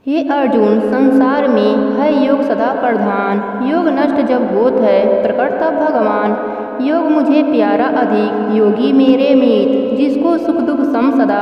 हे अर्जुन, संसार में है योग सदा प्रधान। योग नष्ट जब होत है, प्रकट तब भगवान। योग मुझे प्यारा अधिक, योगी मेरे मीत। जिसको सुख दुख सम सदा,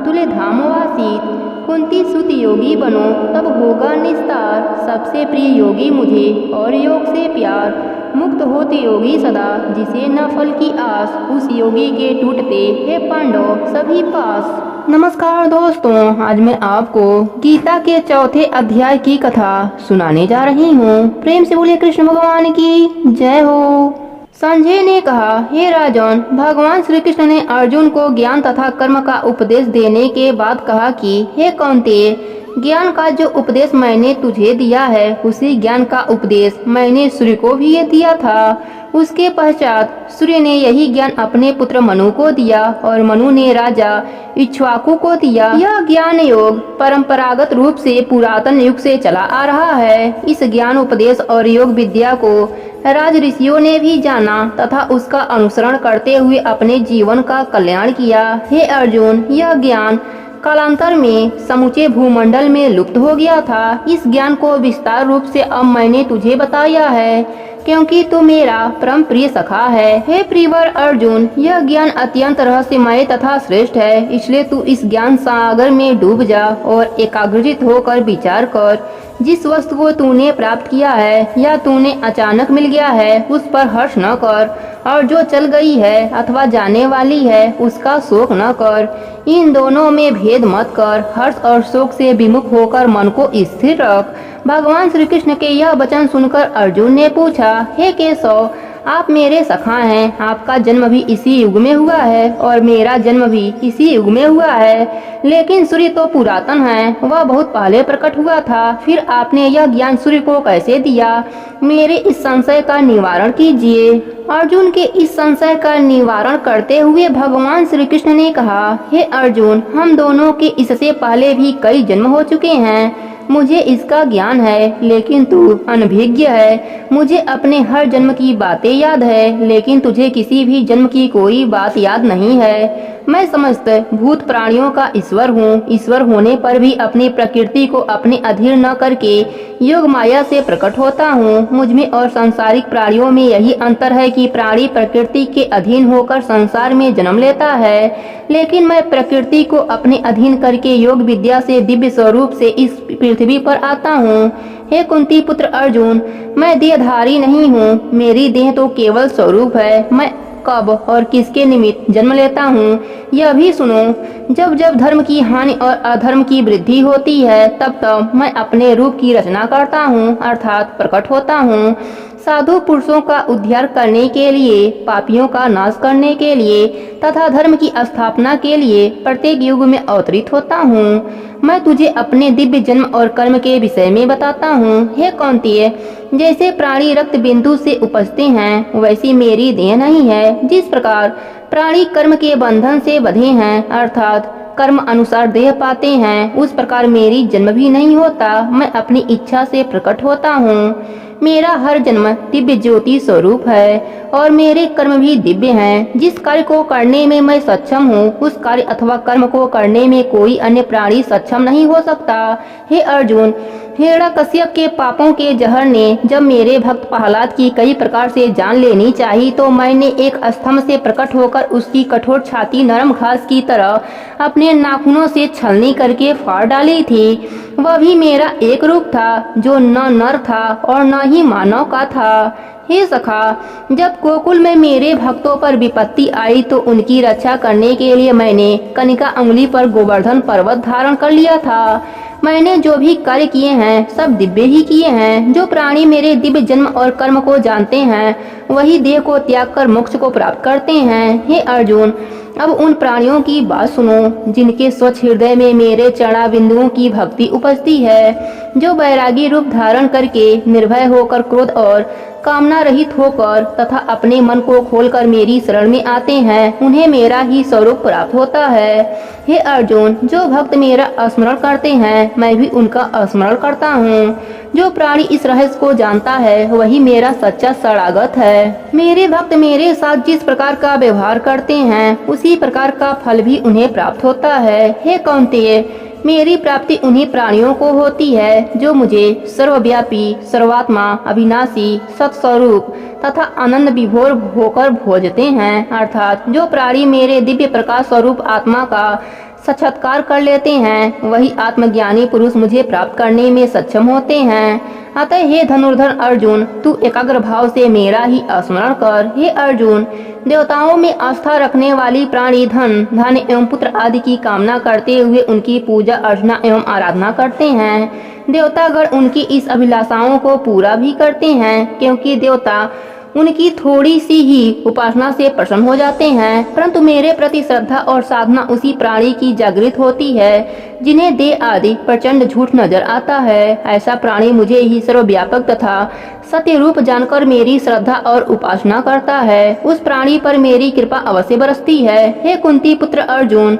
तुले धाम वासित। कुंती सुत योगी बनो, तब होगा निस्तार। सबसे प्रिय योगी मुझे, और योग से प्यार। मुक्त होते योगी सदा, जिसे न फल की आस। उस योगी के टूटते हे पांडव सभी पास। नमस्कार दोस्तों, आज मैं आपको गीता के चौथे अध्याय की कथा सुनाने जा रही हूँ। प्रेम से बोलिए कृष्ण भगवान की जय हो। संजय ने कहा, हे राजन, भगवान श्री कृष्ण ने अर्जुन को ज्ञान तथा कर्म का उपदेश देने के बाद कहा कि हे कौन्तेय, ज्ञान का जो उपदेश मैंने तुझे दिया है, उसी ज्ञान का उपदेश मैंने सूर्य को भी दिया था। उसके पश्चात सूर्य ने यही ज्ञान अपने पुत्र मनु को दिया, और मनु ने राजा इक्ष्वाकु को दिया। यह ज्ञान योग परंपरागत रूप से पुरातन युग से चला आ रहा है। इस ज्ञान उपदेश और योग विद्या को राज ऋषियों ने भी जाना तथा उसका अनुसरण करते हुए अपने जीवन का कल्याण किया। हे अर्जुन, यह ज्ञान कालांतर में समूचे भूमंडल में लुप्त हो गया था। इस ज्ञान को विस्तार रूप से अब मैंने तुझे बताया है, क्योंकि तू मेरा परम प्रिय सखा है। हे प्रियवर अर्जुन, यह ज्ञान अत्यंत रहस्यमय तथा श्रेष्ठ है, इसलिए तू इस ज्ञान सागर में डूब जा और एकाग्रचित होकर विचार कर। जिस वस्तु को तूने प्राप्त किया है या तूने अचानक मिल गया है, उस पर हर्ष न कर, और जो चल गई है अथवा जाने वाली है, उसका शोक न कर। इन दोनों में भेद मत कर। हर्ष और शोक से विमुख होकर मन को स्थिर रख। भगवान श्री कृष्ण के यह वचन सुनकर अर्जुन ने पूछा, हे केशव, आप मेरे सखा हैं। आपका जन्म भी इसी युग में हुआ है और मेरा जन्म भी इसी युग में हुआ है, लेकिन सूर्य तो पुरातन है, वह बहुत पहले प्रकट हुआ था। फिर आपने यह ज्ञान सूर्य को कैसे दिया? मेरे इस संशय का निवारण कीजिए। अर्जुन के इस संशय का निवारण करते हुए भगवान श्री कृष्ण ने कहा, हे अर्जुन, हम दोनों के इससे पहले भी कई जन्म हो चुके हैं। मुझे इसका ज्ञान है, लेकिन तू अनभिज्ञ है। मुझे अपने हर जन्म की बातें याद है, लेकिन तुझे किसी भी जन्म की कोई बात याद नहीं है। मैं समस्त भूत प्राणियों का ईश्वर हूँ। ईश्वर होने पर भी अपनी प्रकृति को अपने अधीन न करके योग माया से प्रकट होता हूँ। मुझमें और सांसारिक प्राणियों में यही अंतर है कि प्राणी प्रकृति के अधीन होकर संसार में जन्म लेता है, लेकिन मैं प्रकृति को अपने अधीन करके योग विद्या से दिव्य स्वरूप से इस पृथ्वी पर आता हूँ। हे कुंती पुत्र अर्जुन, मैं देहधारी नहीं हूँ। मेरी देह तो केवल स्वरूप है। मैं कब और किसके निमित्त जन्म लेता हूँ, यह भी सुनो। जब जब धर्म की हानि और अधर्म की वृद्धि होती है, तब तब मैं अपने रूप की रचना करता हूँ, अर्थात प्रकट होता हूँ। साधु पुरुषों का उद्धार करने के लिए, पापियों का नाश करने के लिए तथा धर्म की स्थापना के लिए प्रत्येक युग में अवतरित होता हूँ। मैं तुझे अपने दिव्य जन्म और कर्म के विषय में बताता हूँ। हे कौन्तेय, जैसे प्राणी रक्त बिंदु से उपजते हैं, वैसी मेरी देह नहीं है। जिस प्रकार प्राणी कर्म के बंधन से बंधे हैं, अर्थात कर्म अनुसार देह पाते हैं, उस प्रकार मेरी जन्म भी नहीं होता। मैं अपनी इच्छा से प्रकट होता हूँ। मेरा हर जन्म दिव्य ज्योति स्वरूप है और मेरे कर्म भी दिव्य हैं। जिस कार्य को करने में मैं सक्षम हूँ, उस कार्य अथवा कर्म को करने में कोई अन्य प्राणी सक्षम नहीं हो सकता। हे अर्जुन, हिरण्यकश्यप के पापों के जहर ने जब मेरे भक्त प्रहलाद की कई प्रकार से जान लेनी चाहिए, तो मैंने एक स्तंभ से प्रकट होकर उसकी कठोर छाती नरम घास की तरह अपने नाखूनों से छलनी करके फाड़ डाली थी। वह भी मेरा एक रूप था, जो न नर था और न ही मानव का था। हे सखा, जब गोकुल में मेरे भक्तों पर विपत्ति आई, तो उनकी रक्षा करने के लिए मैंने कनिका उंगली पर गोवर्धन पर्वत धारण कर लिया था। मैंने जो भी कार्य किए हैं, सब दिव्य ही किए हैं। जो प्राणी मेरे दिव्य जन्म और कर्म को जानते हैं, वही देह को त्याग कर मोक्ष को प्राप्त करते हैं। हे अर्जुन, अब उन प्राणियों की बात सुनो, जिनके स्वच्छ हृदय में मेरे चरणा बिंदुओं की भक्ति उपजती है, जो वैरागी रूप धारण करके निर्भय होकर, क्रोध और कामना रहित होकर तथा अपने मन को खोलकर मेरी शरण में आते हैं, उन्हें मेरा ही स्वरूप प्राप्त होता है। हे अर्जुन, जो भक्त मेरा स्मरण करते हैं, मैं भी उनका स्मरण करता हूँ। जो प्राणी इस रहस्य को जानता है, वही मेरा सच्चा शरणागत है। मेरे भक्त मेरे साथ जिस प्रकार का व्यवहार करते हैं, उसी प्रकार का फल भी उन्हें प्राप्त होता है। हे कौन्तेय, मेरी प्राप्ति उन्हीं प्राणियों को होती है जो मुझे सर्वव्यापी, सर्वात्मा, अविनाशी, सत्स्वरूप तथा आनंद विभोर होकर भोजते हैं। अर्थात जो प्राणी मेरे दिव्य प्रकाश स्वरूप आत्मा का साक्षात्कार कर लेते हैं, वही आत्मज्ञानी पुरुष मुझे प्राप्त करने में सक्षम होते हैं। अतः हे धनुर्धर अर्जुन, तू एकाग्र भाव से मेरा ही स्मरण कर। हे अर्जुन, देवताओं में आस्था रखने वाली प्राणी धन, धान्य एवं पुत्र आदि की कामना करते हुए उनकी पूजा अर्चना एवं आराधना करते हैं। देवतागण उनकी इस अभिलाषाओं को पूरा भी करते हैं, क्योंकि देवता उनकी थोड़ी सी ही उपासना से प्रसन्न हो जाते हैं। परंतु मेरे प्रति श्रद्धा और साधना उसी प्राणी की जागृत होती है जिन्हें देह आदि प्रचंड झूठ नजर आता है। ऐसा प्राणी मुझे ही सर्वव्यापक तथा सत्य रूप जानकर मेरी श्रद्धा और उपासना करता है। उस प्राणी पर मेरी कृपा अवश्य बरसती है। हे कुंती पुत्र अर्जुन,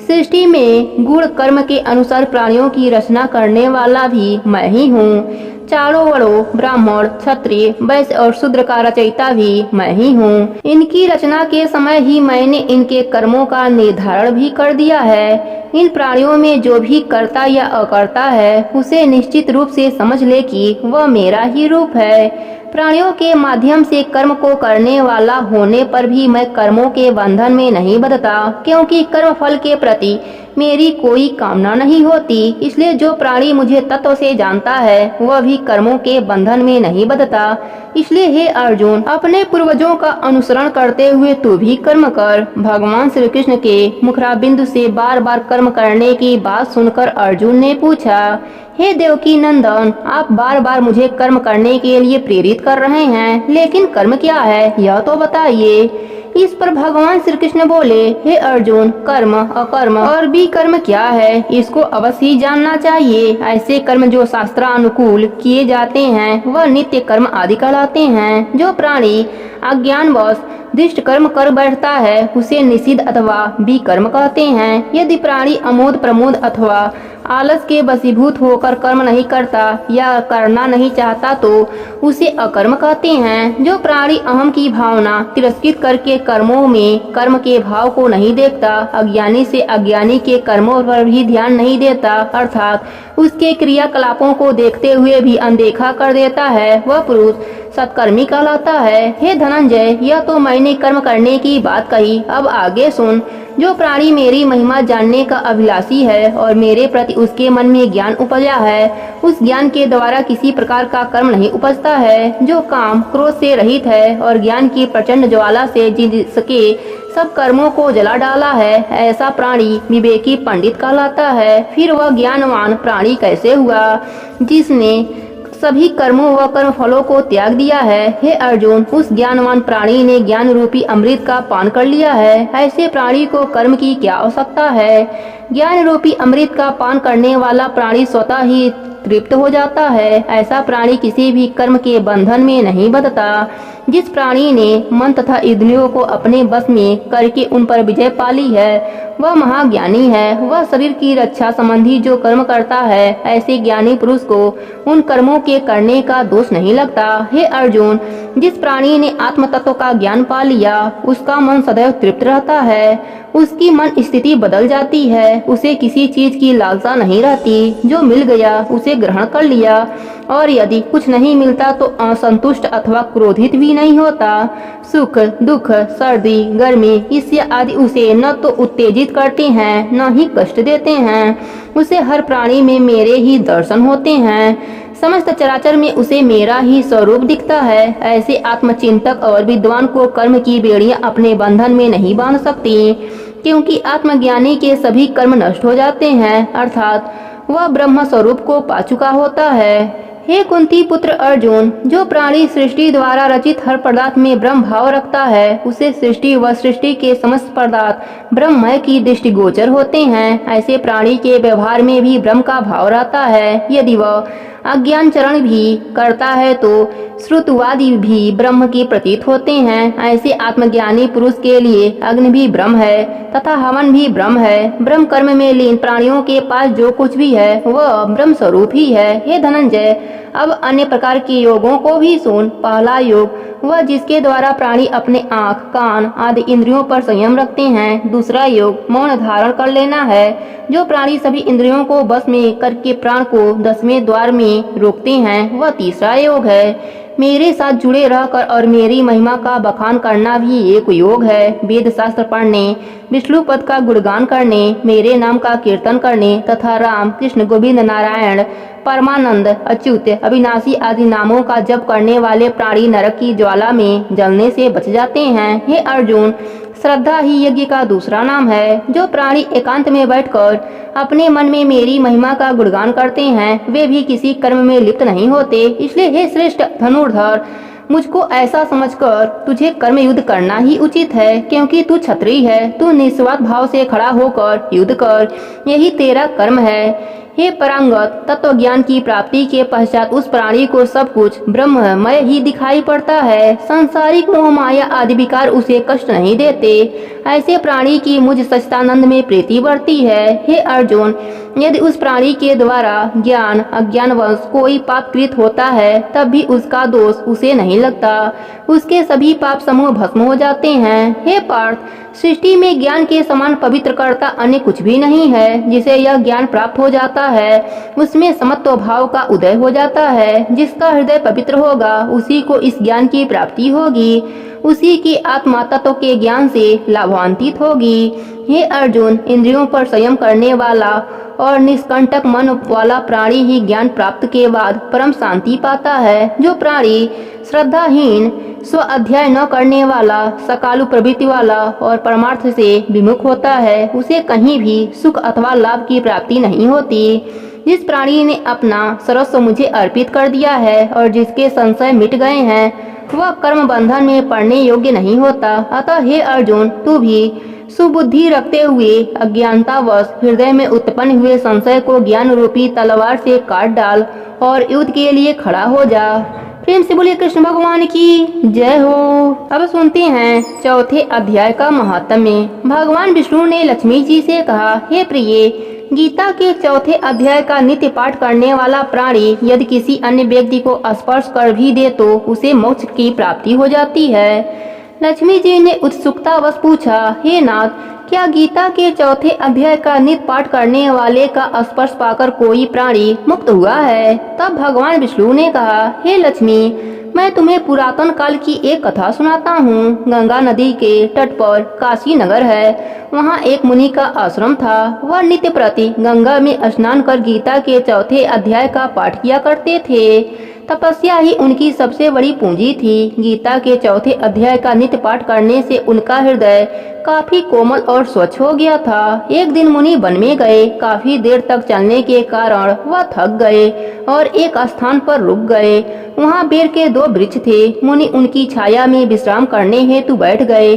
सृष्टि में गुण कर्म के अनुसार प्राणियों की रचना करने वाला भी मैं ही हूँ। चारों वर्णों ब्राह्मण, क्षत्रिय, वैश्य और शूद्र का रचयिता भी मैं ही हूँ। इनकी रचना के समय ही मैंने इनके कर्मों का निर्धारण भी कर दिया है। इन प्राणियों में जो भी कर्ता या अकर्ता है, उसे निश्चित रूप से समझ ले कि वह मेरा ही रूप है। प्राणियों के माध्यम से कर्म को करने वाला होने पर भी मैं कर्मों के बंधन में नहीं बंधता, क्योंकि कर्म फल के प्रति मेरी कोई कामना नहीं होती। इसलिए जो प्राणी मुझे तत्व से जानता है, वह भी कर्मों के बंधन में नहीं बंधता। इसलिए हे अर्जुन, अपने पूर्वजों का अनुसरण करते हुए तू भी कर्म कर। भगवान श्री कृष्ण के मुखराबिंदु से बार बार कर्म करने की बात सुनकर अर्जुन ने पूछा, हे देवकी नंदन, आप बार बार मुझे कर्म करने के लिए प्रेरित कर रहे हैं, लेकिन कर्म क्या है यह तो बताइए। इस पर भगवान श्री कृष्ण बोले, हे अर्जुन, कर्म, अकर्म और भी कर्म क्या है, इसको अवश्य ही जानना चाहिए। ऐसे कर्म जो शास्त्रानुकूल किए जाते हैं, वह नित्य कर्म आदि कहलाते हैं। जो प्राणी अज्ञानवश दुष्ट कर्म कर बैठता है, उसे निषिद्ध अथवा विकर्म कहते हैं। यदि प्राणी अमोद प्रमोद अथवा आलस के वशीभूत होकर कर्म नहीं करता या करना नहीं चाहता, तो उसे अकर्म कहते हैं। जो प्राणी अहम की भावना तिरस्कृत करके कर्मों में कर्म के भाव को नहीं देखता, अज्ञानी से अज्ञानी के कर्मों पर भी ध्यान नहीं देता, अर्थात उसके क्रियाकलापों को देखते हुए भी अनदेखा कर देता है, वह पुरुष सत्कर्मी कहलाता है। हे धनंजय, यह तो मैंने कर्म करने की बात कही, अब आगे सुन। जो प्राणी मेरी महिमा जानने का अभिलाषी है और मेरे प्रति उसके मन में ज्ञान उपजा है, उस ज्ञान के द्वारा किसी प्रकार का कर्म नहीं उपजता है। जो काम क्रोध से रहित है और ज्ञान की प्रचंड ज्वाला से जिसके सब कर्मों को जला डाला है, ऐसा प्राणी विवेकी पंडित कहलाता है। फिर वह ज्ञानवान प्राणी कैसे हुआ, जिसने सभी कर्मों व कर्म फलों को त्याग दिया है। हे अर्जुन, उस ज्ञानवान प्राणी ने ज्ञान रूपी अमृत का पान कर लिया है। ऐसे प्राणी को कर्म की क्या आवश्यकता है। ज्ञान रूपी अमृत का पान करने वाला प्राणी स्वतः ही तृप्त हो जाता है। ऐसा प्राणी किसी भी कर्म के बंधन में नहीं बंधता। जिस प्राणी ने मन तथा इंद्रियों को अपने बस में करके उन पर विजय पाली है, वह महाज्ञानी है। वह शरीर की रक्षा संबंधी जो कर्म करता है, ऐसे ज्ञानी पुरुष को उन कर्मों के करने का दोष नहीं लगता। हे अर्जुन, जिस प्राणी ने आत्म तत्व का ज्ञान पा लिया, उसका मन सदैव तृप्त रहता है। उसकी मन स्थिति बदल जाती है, उसे किसी चीज की लालसा नहीं रहती। जो मिल गया उसे ग्रहण कर लिया, और यदि कुछ नहीं मिलता तो असंतुष्ट अथवा क्रोधित भी नहीं होता। सुख, दुख, सर्दी, गर्मी इससे आदि उसे न तो उत्तेजित करते हैं, न ही कष्ट देते हैं। उसे हर प्राणी में मेरे ही दर्शन होते हैं। समस्त चराचर में उसे मेरा ही स्वरूप दिखता है। ऐसे आत्मचिंतक और विद्वान को कर्म की बेड़ियां अपने बंधन में नहीं बांध सकती, क्योंकि आत्मज्ञानी के सभी कर्म नष्ट हो जाते हैं, अर्थात वह ब्रह्म स्वरूप को पा चुका होता है। हे कुंती पुत्र अर्जुन, जो प्राणी सृष्टि द्वारा रचित हर पदार्थ में ब्रह्म भाव रखता है, उसे सृष्टि व सृष्टि के समस्त पदार्थ ब्रह्ममय की दृष्टि गोचर होते हैं। ऐसे प्राणी के व्यवहार में भी ब्रह्म का भाव रहता है। यदि वह अज्ञान चरण भी करता है तो श्रुतवादी भी ब्रह्म की प्रतीत होते हैं। ऐसे आत्मज्ञानी पुरुष के लिए अग्नि भी ब्रह्म है तथा हवन भी ब्रह्म है। ब्रह्म कर्म में लीन प्राणियों के पास जो कुछ भी है, वह ब्रह्म स्वरूप ही है। हे धनंजय, अब अन्य प्रकार के योगों को भी सुन। पहला योग वह जिसके द्वारा प्राणी अपने आँख, कान आदि इंद्रियों पर संयम रखते हैं। दूसरा योग मौन धारण कर लेना है, जो प्राणी सभी इंद्रियों को बस में करके प्राण को 10वें द्वार में रोकते हैं, वह तीसरा योग है। मेरे साथ जुड़े रहकर और मेरी महिमा का बखान करना भी एक योग है। वेद शास्त्र पढ़ने, विष्णु पद का गुणगान करने, मेरे नाम का कीर्तन करने तथा राम, कृष्ण, गोविंद, नारायण, परमानंद, अच्युत, अविनाशी आदि नामों का जप करने वाले प्राणी नरक की ज्वाला में जलने से बच जाते हैं। हे अर्जुन, श्रद्धा ही यज्ञ का दूसरा नाम है। जो प्राणी एकांत में बैठकर अपने मन में मेरी महिमा का गुणगान करते हैं, वे भी किसी कर्म में लिप्त नहीं होते। इसलिए हे श्रेष्ठ धनुर्धर, मुझको ऐसा समझकर तुझे कर्म युद्ध करना ही उचित है, क्योंकि तू क्षत्रिय है। तू निस्वार्थ भाव से खड़ा होकर युद्ध कर, यही तेरा कर्म है। हे परांगत, तत्व ज्ञान की प्राप्ति के पश्चात उस प्राणी को सब कुछ ब्रह्ममय ही दिखाई पड़ता है। सांसारिक मोह माया आदि विकार उसे कष्ट नहीं देते। ऐसे प्राणी की मुझ सच्चिदानंद में प्रीति बढ़ती है। हे अर्जुन, यदि उस प्राणी के द्वारा ज्ञान अज्ञानवश कोई पाप कृत होता है, तब भी उसका दोष उसे नहीं लगता। उसके सभी पाप समूह भस्म हो जाते हैं। हे पार्थ, सृष्टि में ज्ञान के समान पवित्र करता अन्य कुछ भी नहीं है। जिसे यह ज्ञान प्राप्त हो जाता है, उसमें समत्व भाव का उदय हो जाता है। जिसका हृदय पवित्र होगा, उसी को इस ज्ञान की प्राप्ति होगी। उसी की आत्मा तत्व के ज्ञान से लाभान्वित होगी। हे अर्जुन, इंद्रियों पर संयम करने वाला और निष्कंटक मन वाला प्राणी ही ज्ञान प्राप्त के बाद परम शांति पाता है। जो प्राणी श्रद्धाहीन, स्व अध्ययन न करने वाला, सकालु प्रवृत्ति वाला और परमार्थ से विमुख होता है, उसे कहीं भी सुख अथवा लाभ की प्राप्ति नहीं होती। जिस प्राणी ने अपना सर्वस्व मुझे अर्पित कर दिया है और जिसके संशय मिट गए हैं, वह कर्म बंधन में पड़ने योग्य नहीं होता। अतः हे अर्जुन, तू भी सुबुद्धि रखते हुए अज्ञानतावश हृदय में उत्पन्न हुए संशय को ज्ञान रूपी तलवार से काट डाल और युद्ध के लिए खड़ा हो जा। प्रेम से बोलिए कृष्ण भगवान की जय हो। अब सुनते हैं चौथे अध्याय का महात्म्य। भगवान विष्णु ने लक्ष्मी जी से कहा, हे प्रिय, गीता के चौथे अध्याय का नित्य पाठ करने वाला प्राणी यदि किसी अन्य व्यक्ति को स्पर्श कर भी दे तो उसे मोक्ष की प्राप्ति हो जाती है। लक्ष्मी जी ने उत्सुकतावश पूछा, हे नाथ, क्या गीता के चौथे अध्याय का नित्य पाठ करने वाले का स्पर्श पाकर कोई प्राणी मुक्त हुआ है? तब भगवान विष्णु ने कहा, हे लक्ष्मी, मैं तुम्हें पुरातन काल की एक कथा सुनाता हूँ। गंगा नदी के तट पर काशी नगर है। वहाँ एक मुनि का आश्रम था। वह नित्य प्रति गंगा में स्नान कर गीता के चौथे अध्याय का पाठ किया करते थे। तपस्या ही उनकी सबसे बड़ी पूंजी थी। गीता के चौथे अध्याय का नित्य पाठ करने से उनका हृदय काफी कोमल और स्वच्छ हो गया था। एक दिन मुनि वन में गए। काफी देर तक चलने के कारण वह थक गए और एक स्थान पर रुक गए। वहाँ बेर के 2 वृक्ष थे। मुनि उनकी छाया में विश्राम करने हेतु बैठ गए।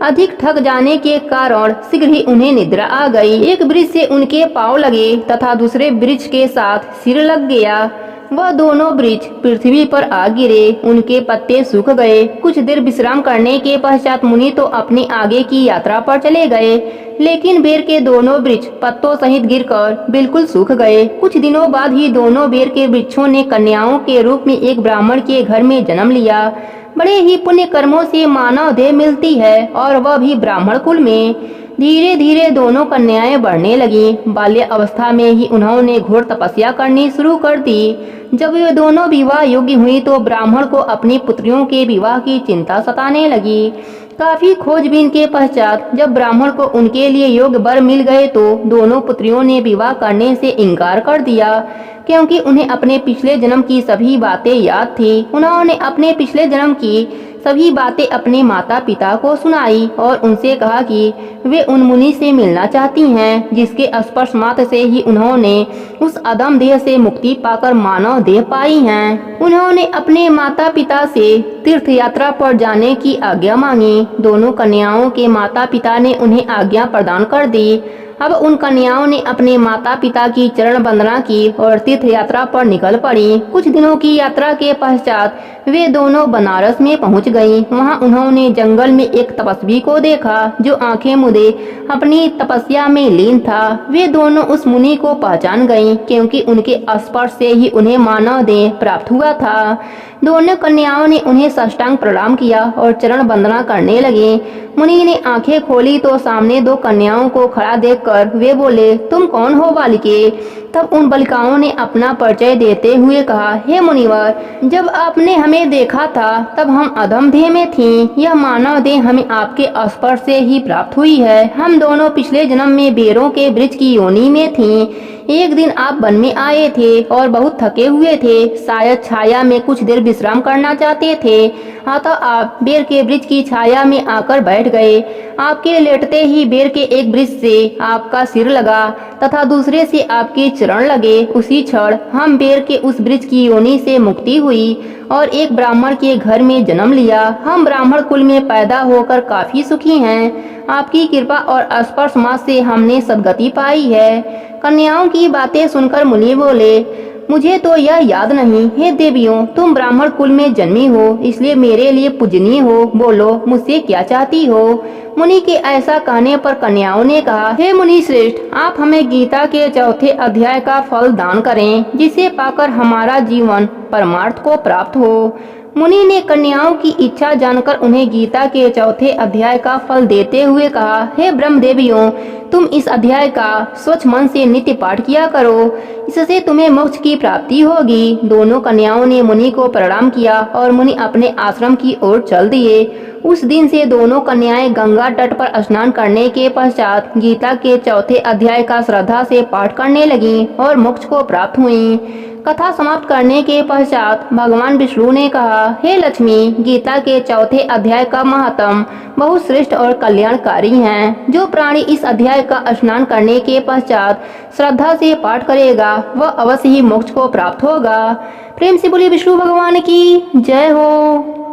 अधिक थक जाने के कारण शीघ्र ही उन्हें निद्रा आ गई। एक वृक्ष से उनके पांव लगे तथा दूसरे वृक्ष के साथ सिर लग गया। वह दोनों वृक्ष पृथ्वी पर आ गिरे। उनके पत्ते सूख गए। कुछ देर विश्राम करने के पश्चात मुनि तो अपनी आगे की यात्रा पर चले गए, लेकिन बेर के दोनों वृक्ष पत्तों सहित गिरकर बिल्कुल सूख गए। कुछ दिनों बाद ही दोनों बेर के वृक्षों ने कन्याओं के रूप में एक ब्राह्मण के घर में जन्म लिया। बड़े ही पुण्य कर्मों से मानव देह मिलती है और वह भी ब्राह्मण कुल में। धीरे धीरे दोनों कन्याएं बढ़ने लगीं। बाल्य अवस्था में ही उन्होंने घोर तपस्या करनी शुरू कर दी। जब वे दोनों विवाह योग्य हुई तो ब्राह्मण को अपनी पुत्रियों के विवाह की चिंता सताने लगी। काफी खोजबीन के पश्चात जब ब्राह्मण को उनके लिए योग्य वर मिल गए तो दोनों पुत्रियों ने विवाह करने से इनकार कर दिया, क्योंकि उन्हें अपने पिछले जन्म की सभी बातें याद थी। उन्होंने अपने पिछले जन्म की सभी बातें अपने माता पिता को सुनाई और उनसे कहा कि वे उन मुनि से मिलना चाहती हैं, जिसके स्पर्श मात्र से ही उन्होंने उस अदम देह से मुक्ति पाकर मानव देह पाई हैं। उन्होंने अपने माता पिता से तीर्थ यात्रा पर जाने की आज्ञा मांगी। दोनों कन्याओं के माता पिता ने उन्हें आज्ञा प्रदान कर दी। अब उन कन्याओं ने अपने माता पिता की चरण वंदना की और तीर्थ यात्रा पर निकल पड़ी। कुछ दिनों की यात्रा के पश्चात वे दोनों बनारस में पहुंच गईं। वहां उन्होंने जंगल में एक तपस्वी को देखा जो आंखें मूंदे अपनी तपस्या में लीन था। वे दोनों उस मुनि को पहचान गईं क्योंकि उनके स्पर्श से ही उन्हें मानव देह प्राप्त हुआ था। दोनों कन्याओं ने उन्हें साष्टांग प्रणाम किया और चरण वंदना करने लगे। मुनि ने आंखें खोली तो सामने दो कन्याओं को खड़ा देखकर वे बोले, तुम कौन हो बालिके? तब उन बालिकाओं ने अपना परिचय देते हुए कहा, हे मुनिवर, जब आपने हमें देखा था तब हम अधम देह में थीं। यह मानव देह हमें आपके स्पर्श से ही प्राप्त हुई है। हम दोनों पिछले जन्म में बेरों के वृक्ष की योनि में थीं। एक दिन आप वन में आए थे और बहुत थके हुए थे, शायद छाया में कुछ देर विश्राम करना चाहते थे, अतः आप बेर के वृक्ष की छाया में आकर बैठ गए। आपके लेटते ही बेर के एक वृक्ष से आपका सिर लगा तथा दूसरे से आपके चरण लगे। उसी क्षण हम बेर के उस वृक्ष की योनि से मुक्ति हुई और एक ब्राह्मण के घर में जन्म लिया। हम ब्राह्मण कुल में पैदा होकर काफी सुखी हैं। आपकी कृपा और स्पर्श मात्र से हमने सद्गति पाई है। कन्याओं की बातें सुनकर मुनि बोले, मुझे तो यह याद नहीं। हे देवियों, तुम ब्राह्मण कुल में जन्मी हो, इसलिए मेरे लिए पूजनीय हो। बोलो, मुझसे क्या चाहती हो? मुनि के ऐसा कहने पर कन्याओं ने कहा, हे मुनि श्रेष्ठ, आप हमें गीता के चौथे अध्याय का फल दान करें, जिसे पाकर हमारा जीवन परमार्थ को प्राप्त हो। मुनि ने कन्याओं की इच्छा जानकर उन्हें गीता के चौथे अध्याय का फल देते हुए कहा, हे ब्रह्म देवियों, तुम इस अध्याय का स्वच्छ मन से नित्य पाठ किया करो, इससे तुम्हें मोक्ष की प्राप्ति होगी। दोनों कन्याओं ने मुनि को प्रणाम किया और मुनि अपने आश्रम की ओर चल दिए। उस दिन से दोनों कन्याएं गंगा तट पर स्नान करने के पश्चात गीता के चौथे अध्याय का श्रद्धा से पाठ करने लगीं और मोक्ष को प्राप्त हुईं। कथा समाप्त करने के पश्चात भगवान विष्णु ने कहा, हे लक्ष्मी, गीता के चौथे अध्याय का महात्म बहुत श्रेष्ठ और कल्याणकारी है। जो प्राणी इस अध्याय का स्नान करने के पश्चात श्रद्धा से पाठ करेगा वह अवश्य ही मोक्ष को प्राप्त होगा। प्रेम से बोलिए विष्णु भगवान की जय हो।